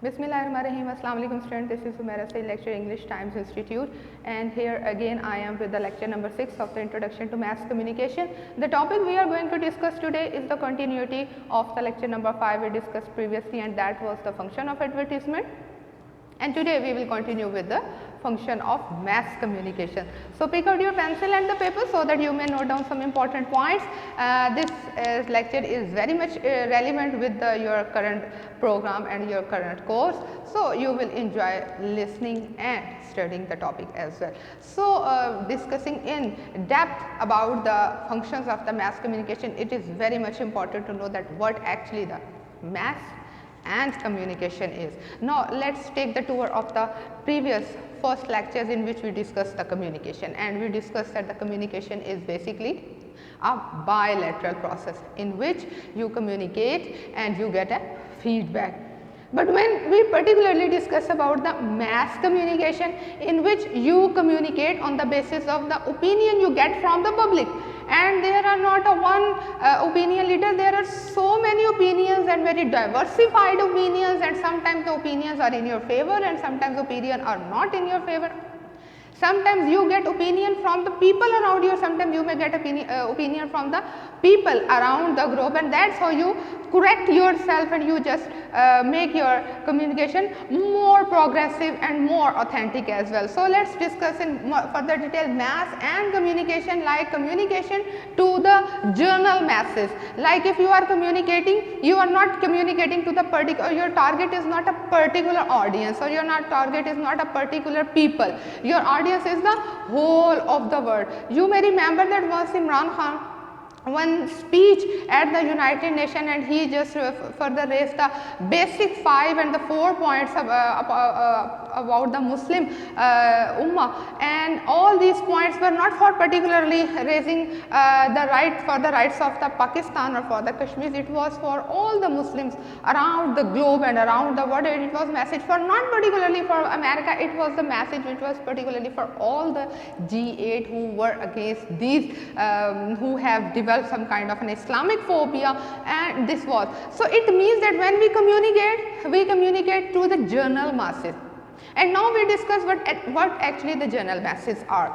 Bismillahirrahmanirrahim. Assalamu alaikum students. This is Sumaira Said, lecturer English Times Institute, and here again I am with the lecture number 6 of the Introduction to Mass Communication. The topic we are going to discuss today is the continuity of the lecture number 5 we discussed previously, and that was the function of advertisement. And today we will continue with the function of mass communication. So pick out your pencil and the paper so that you may note down some important points. This lecture is very much relevant with your current program and your current course. So you will enjoy listening and studying the topic as well. So discussing in depth about the functions of the mass communication, it is very much important to know that what actually the mass and communication is. Now let us take the tour of the previous first lectures in which we discussed the communication, and we discussed that the communication is basically a bilateral process in which you communicate and you get a feedback. But when we particularly discuss about the mass communication, in which you communicate on the basis of the opinion you get from the public, and there are not a one opinion leader, there are so many opinions and very diversified opinions, and sometimes the opinions are in your favor and sometimes opinions are not in your favor. Sometimes you get opinion from the people around you, sometimes you may get opinion from the people around the globe, and that's how you correct yourself and you just make your communication more progressive and more authentic as well. So let's discuss in further detail mass and communication, like communication to the general masses. Like if you are communicating, you are not communicating to the particular, your target is not a particular audience, or your target is not a particular people, your audience is the whole of the world. You may remember that once Imran Khan one speech at the United Nations, and he just further raised the basic 5 and the 4 points about the Muslim Ummah, and all these points were not for particularly raising the rights of the Pakistan or for the Kashmir. It was for all the Muslims around the globe and around the world. It was message for not particularly for America, it was the message which was particularly for all the G8 who were against these who have developed some kind of an Islamic phobia, and this was. So it means that when we communicate to the general masses. And now we discuss what actually the general masses are.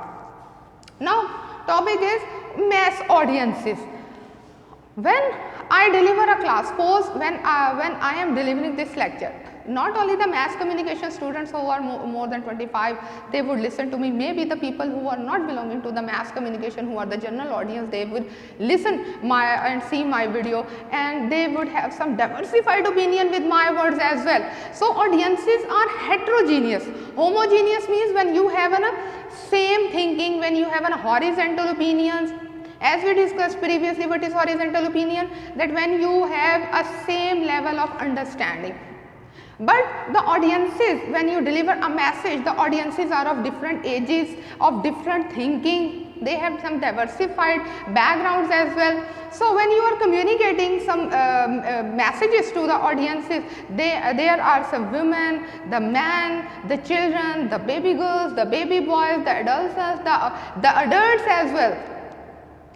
Now topic is mass audiences. When I deliver a class, suppose when I am delivering this lecture, not only the mass communication students who are more than 25, they would listen to me. Maybe the people who are not belonging to the mass communication, who are the general audience, they would listen and see my video, and they would have some diversified opinion with my words as well. So audiences are heterogeneous. Homogeneous means when you have a same thinking, when you have a horizontal opinions. As we discussed previously, what is horizontal opinion? That when you have a same level of understanding. But the audiences, when you deliver a message, the audiences are of different ages, of different thinking, they have some diversified backgrounds as well. So when you are communicating some messages to the audiences, there are some women, the men, the children, the baby girls, the baby boys, the adults, the adults as well.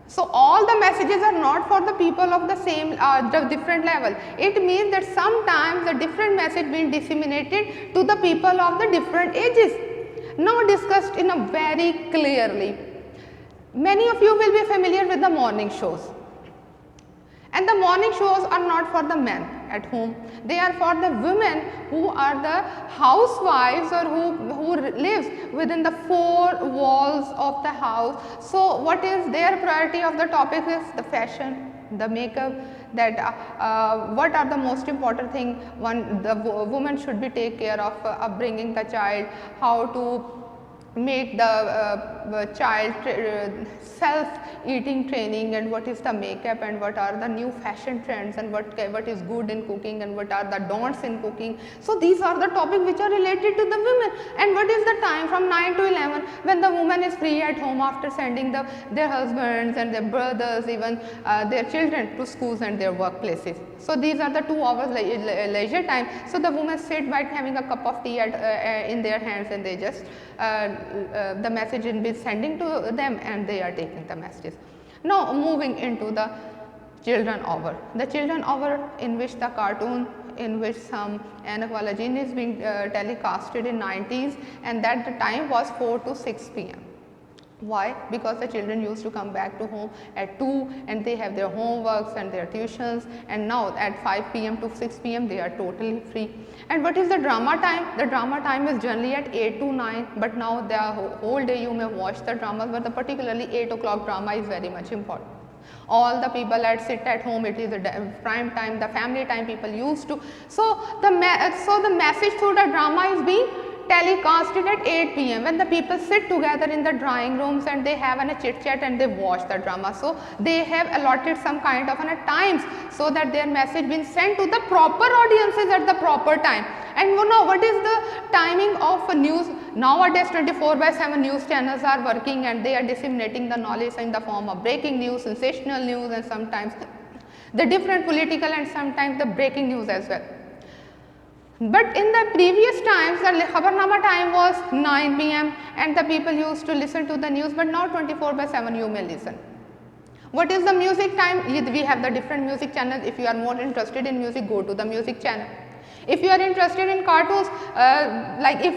So all the messages are not for the people of the same the different level. It means that sometimes the different message being disseminated to the people of the different ages. Now discussed in a very clearly. Many of you will be familiar with the morning shows, and the morning shows are not for the men at home, they are for the women who are the housewives or who lives within the 4 walls of the house. So what is their priority of the topic is the fashion, the makeup, that what are the most important thing the woman should be take care of upbringing the child, how to make the child self-eating training, and what is the makeup, and what are the new fashion trends, and what is good in cooking, and what are the don'ts in cooking. So these are the topics which are related to the women. And what is the time from 9 to 11 when the woman is free at home after sending their husbands and their brothers, even their children to schools and their workplaces. So these are the 2 hours leisure time. So the women sit by having a cup of tea in their hands, and they just the message is being sending to them, and they are taking the messages. Now moving into the children hour. The children hour in which the cartoon in which some anachvalagene is being telecasted in 90s, and that the time was 4 to 6 p.m. Why? Because the children used to come back to home at 2 and they have their homeworks and their tuitions, and now at 5 p.m. to 6 p.m. they are totally free. And what is the drama time? The drama time is generally at 8 to 9, but now the whole day you may watch the dramas, but the particularly 8 o'clock drama is very much important. All the people that sit at home, it is a prime time, the family time people used to. So the message through the drama is being telecasted at 8 p.m. when the people sit together in the drawing rooms and they have a chit chat and they watch the drama. So they have allotted some kind of times so that their message being sent to the proper audiences at the proper time. And you know what is the timing of news? Nowadays 24/7 news channels are working and they are disseminating the knowledge in the form of breaking news, sensational news, and sometimes the different political and sometimes the breaking news as well. But in the previous times, the Khabarnama time was 9 p.m. and the people used to listen to the news, but now 24/7 you may listen. What is the music time? We have the different music channels. If you are more interested in music, go to the music channel. If you are interested in cartoons, like if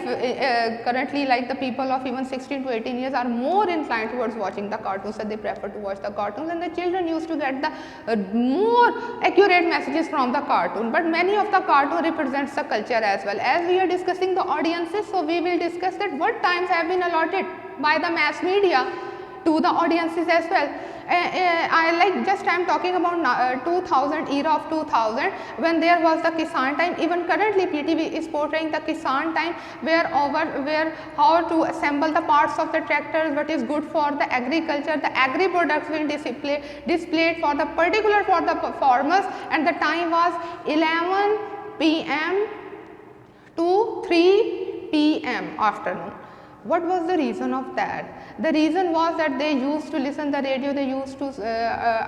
currently like the people of even 16 to 18 years are more inclined towards watching the cartoons, so they prefer to watch the cartoons, and the children used to get the more accurate messages from the cartoon. But many of the cartoon represents the culture as well. As we are discussing the audiences, so we will discuss that what times have been allotted by the mass media to the audiences as well. I am talking about 2000, era of 2000, when there was the Kisan time. Even currently PTV is portraying the Kisan time, where how to assemble the parts of the tractors, what is good for the agriculture, the agri products will displayed for the particular for the farmers, and the time was 11 p.m. to 3 p.m. afternoon. What was the reason of that? The reason was that they used to listen the radio, they used to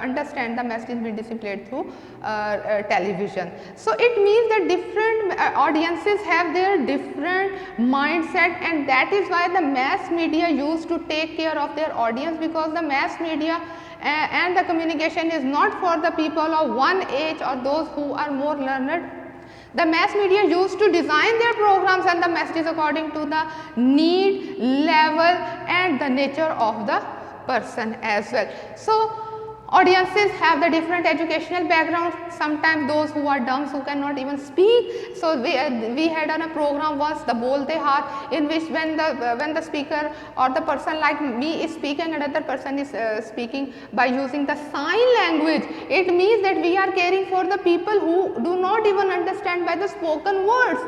understand the message being displayed through television. So it means that different audiences have their different mindset, and that is why the mass media used to take care of their audience, because the mass media and the communication is not for the people of one age or those who are more learned. The mass media used to design their programs and the messages according to the need, level, and the nature of the person as well. So audiences have the different educational background. Sometimes those who are dumb, who cannot even speak. So we had on a program once, the Bolte Haath, in which when the speaker or the person like me is speaking, another person is speaking by using the sign language, it means that we are caring for the people who do not even understand by the spoken words.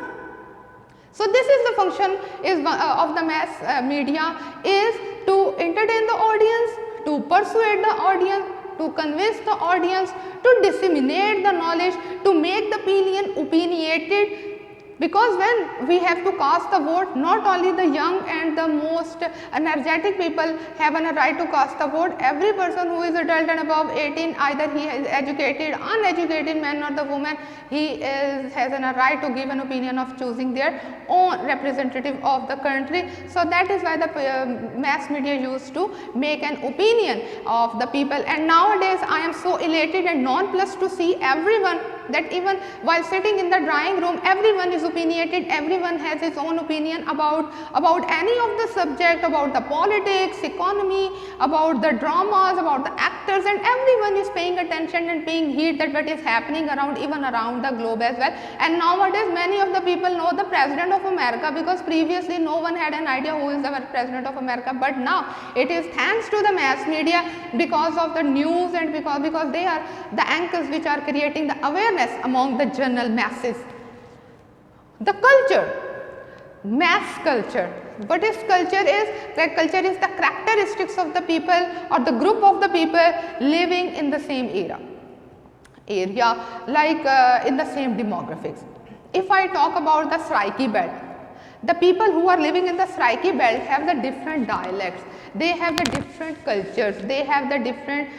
So this is the function of the mass media, is to entertain the audience, to persuade the audience, to convince the audience, to disseminate the knowledge, to make the opinion opinionated. Because when we have to cast the vote, not only the young and the most energetic people have a right to cast the vote. Every person who is adult and above 18, either he is educated, uneducated man or the woman, he has a right to give an opinion of choosing their own representative of the country. So that is why the mass media used to make an opinion of the people. And nowadays I am so elated and nonplussed to see everyone, that even while sitting in the drawing room, everyone is opinionated, everyone has his own opinion about any of the subject, about the politics, economy, about the dramas, about the actors, and everyone is paying attention and paying heed that what is happening around, even around the globe as well. And nowadays many of the people know the President of America, because previously no one had an idea who is the President of America, but now it is thanks to the mass media, because of the news and because they are the anchors which are creating the awareness among the general masses. The culture, mass culture. What is culture is? That culture is the characteristics of the people or the group of the people living in the same area, like in the same demographics. If I talk about the Saraiki belt, the people who are living in the Saraiki belt have the different dialects, they have the different cultures, they have the different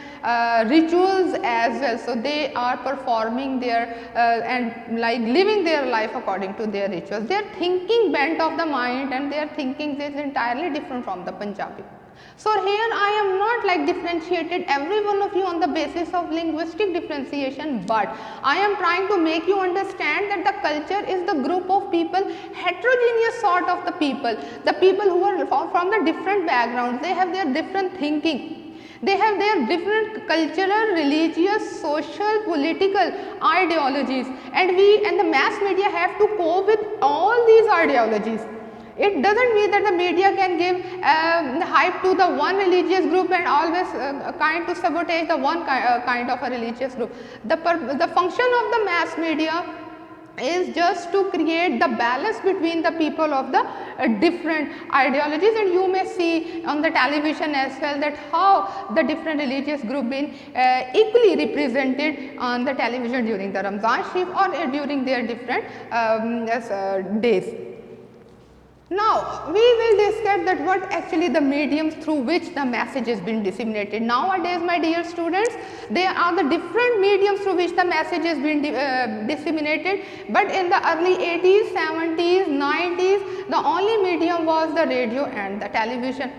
rituals as well. So they are performing their and like living their life according to their rituals. Their thinking bent of the mind and their thinking is entirely different from the Punjabi. So here I am not like differentiated every one of you on the basis of linguistic differentiation, but I am trying to make you understand that the culture is the group of people, heterogeneous sort of the people who are from the different backgrounds. They have their different thinking, they have their different cultural, religious, social, political ideologies, and we and the mass media have to cope with all these ideologies. It does not mean that the media can give hype to the one religious group and always kind to sabotage the one kind of a religious group. The function of the mass media is just to create the balance between the people of the different ideologies, and you may see on the television as well that how the different religious group been equally represented on the television during the Ramzan Sharif or during their different days. Now, we will discuss that what actually the mediums through which the message has been disseminated. Nowadays, my dear students, there are the different mediums through which the message has been disseminated, but in the early 80s, 70s, 90s, the only medium was the radio and the television.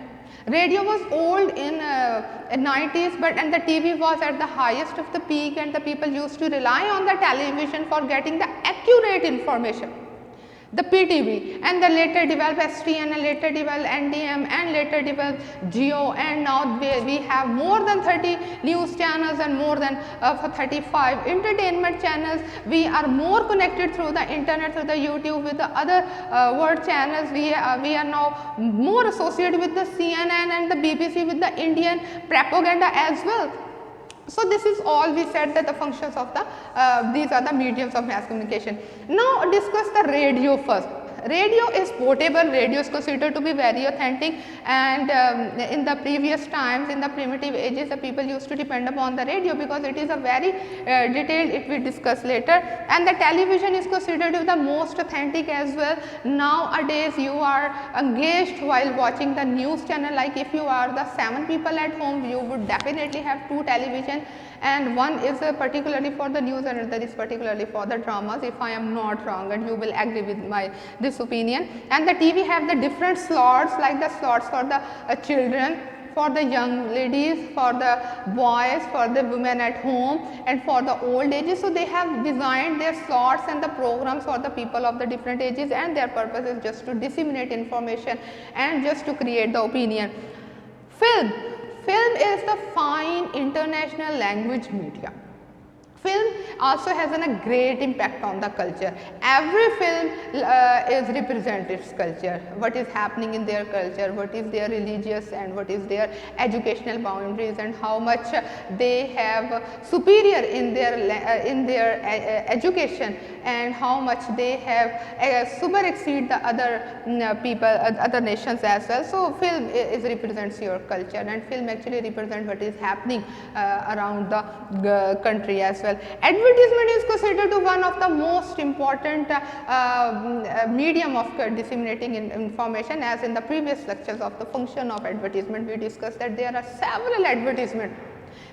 Radio was old in 90s, but and the TV was at the highest of the peak, and the people used to rely on the television for getting the accurate information. The PTV, and the later developed STN, and later developed NDM, and later developed Geo, and now we have more than 30 news channels and more than 35 entertainment channels. We are more connected through the internet, through the YouTube with the other world channels. We are now more associated with the CNN and the BBC with the Indian propaganda as well. So this is all we said that the functions of the these are the mediums of mass communication. Now discuss the radio first. Radio is portable, radio is considered to be very authentic, and in the previous times, in the primitive ages, the people used to depend upon the radio because it is a very detailed, it will discuss later, and the television is considered to be the most authentic as well. Nowadays you are engaged while watching the news channel, like if you are the 7 people at home, you would definitely have 2 television, and one is particularly for the news and another is particularly for the dramas, if I am not wrong, and you will agree with my this opinion. And the TV have the different slots, like the slots for the children, for the young ladies, for the boys, for the women at home, and for the old ages. So they have designed their slots and the programs for the people of the different ages, and their purpose is just to disseminate information and just to create the opinion. Film. Film is the fine international language media. Film also has a great impact on the culture. Every film is represents its culture, what is happening in their culture, what is their religious and what is their educational boundaries, and how much they have superior in their education, and how much they have super exceed the other people, other nations as well. So film represents your culture, and film actually represents what is happening around the country as well. Advertisement is considered to one of the most important medium of disseminating information. As in the previous lectures of the function of advertisement, we discussed that there are several advertisements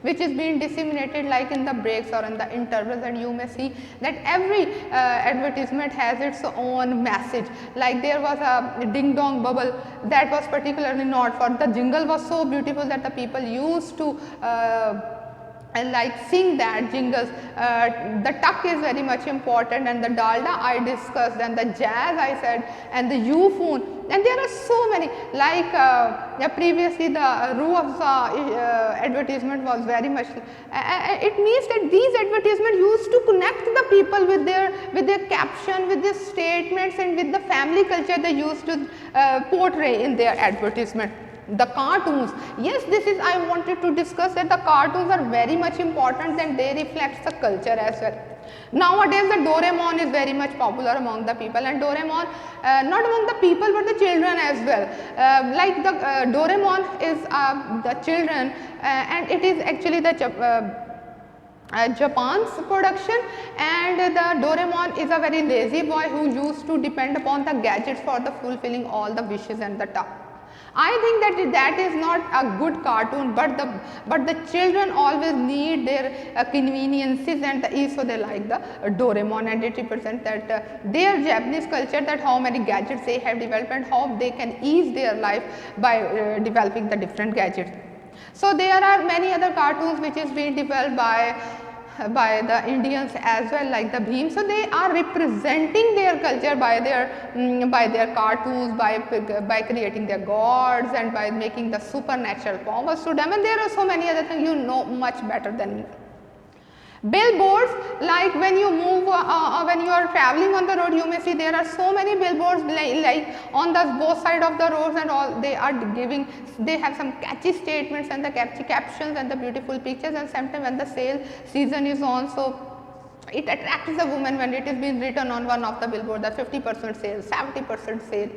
which is being disseminated like in the breaks or in the intervals, and you may see that every advertisement has its own message. Like there was a ding dong bubble that was particularly not for the jingle was so beautiful that the people used to and like sing that jingles. The tuck is very much important, and the dalda I discussed, and the jazz I said, and the U-phone, and there are so many, like previously the Rooh Afza advertisement was very much, it means that these advertisements used to connect the people with their caption, with their statements, and with the family culture they used to portray in their advertisement. The cartoons, yes, this is I wanted to discuss that the cartoons are very much important and they reflect the culture as well. Nowadays the Doraemon is very much popular among the people, and Doraemon not among the people but the children as well. Like the Doraemon is the children, and it is actually the Japan's production, and the Doraemon is a very lazy boy who used to depend upon the gadgets for the fulfilling all the wishes and the tasks. I think that is not a good cartoon, but the children always need their conveniences and the ease, so they like the Doraemon, and it represents that their Japanese culture, that how many gadgets they have developed and how they can ease their life by developing the different gadgets. So there are many other cartoons which is being developed by the Indians as well, like the Bhim. So they are representing their culture by their cartoons, by creating their gods and by making the supernatural powers to them, and there are so many other things you know much better than me. Billboards, like when you move, when you are traveling on the road, you may see there are so many billboards like on the both side of the roads, and all they are giving, they have some catchy statements and the catchy captions and the beautiful pictures, and sometimes when the sale season is on, so it attracts the woman when it is being written on one of the billboard, the 50% sale, 70% sale,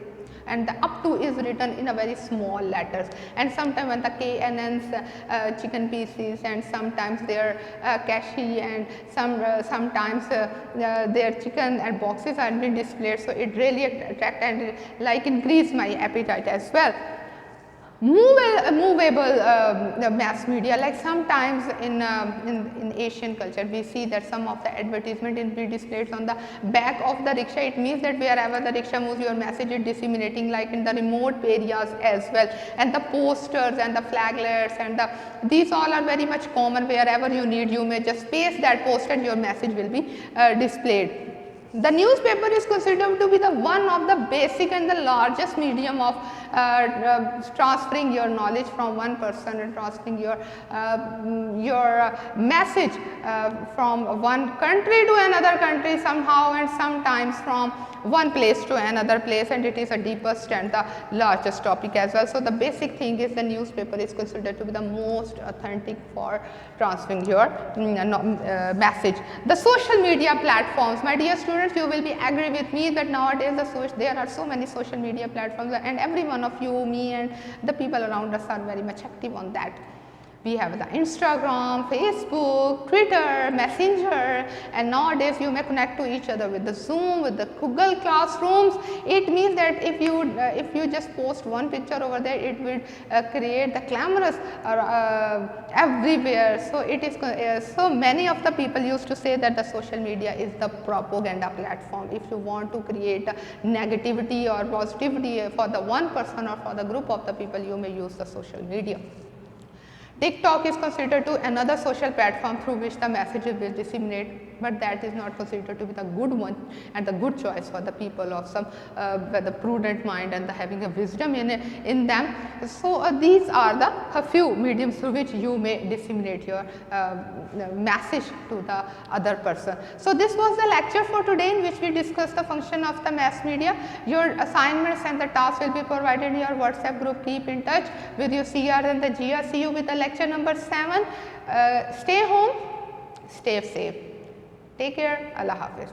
and the up to is written in a very small letters, and sometimes when the KNN's chicken pieces, and sometimes their cashew, and sometimes their chicken and boxes are being displayed, so it really attract and like increase my appetite as well. Movable mass media, like sometimes in Asian culture we see that some of the advertisement is being displayed on the back of the rickshaw. It means that wherever the rickshaw moves, your message is disseminating, like in the remote areas as well, and the posters and the flaglets and these all are very much common. Wherever you need, you may just paste that poster and your message will be displayed. The newspaper is considered to be the one of the basic and the largest medium of transferring your knowledge from one person and transferring your message from one country to another country somehow, and sometimes from one place to another place, and it is the deepest and the largest topic as well. So the basic thing is the newspaper is considered to be the most authentic for transferring your message. The social media platforms, my dear students, you will be agree with me that nowadays there are so many social media platforms, and every one of you, me and the people around us are very much active on that. We have the Instagram, Facebook, Twitter, Messenger, and nowadays you may connect to each other with the Zoom, with the Google Classrooms. It means that if you just post one picture over there, it will create the clamorous everywhere. So it is so many of the people used to say that the social media is the propaganda platform. If you want to create negativity or positivity for the one person or for the group of the people, you may use the social media. TikTok is considered to another social platform through which the messages will disseminate, but that is not considered to be the good one and the good choice for the people of some with a prudent mind and having a wisdom in them. So these are the few mediums through which you may disseminate your message to the other person. So this was the lecture for today, in which we discussed the function of the mass media. Your assignments and the tasks will be provided in your WhatsApp group. Keep in touch with your CR and the GR. See you with the lecture number 7. Stay home, stay safe. Take care. Allah Hafiz.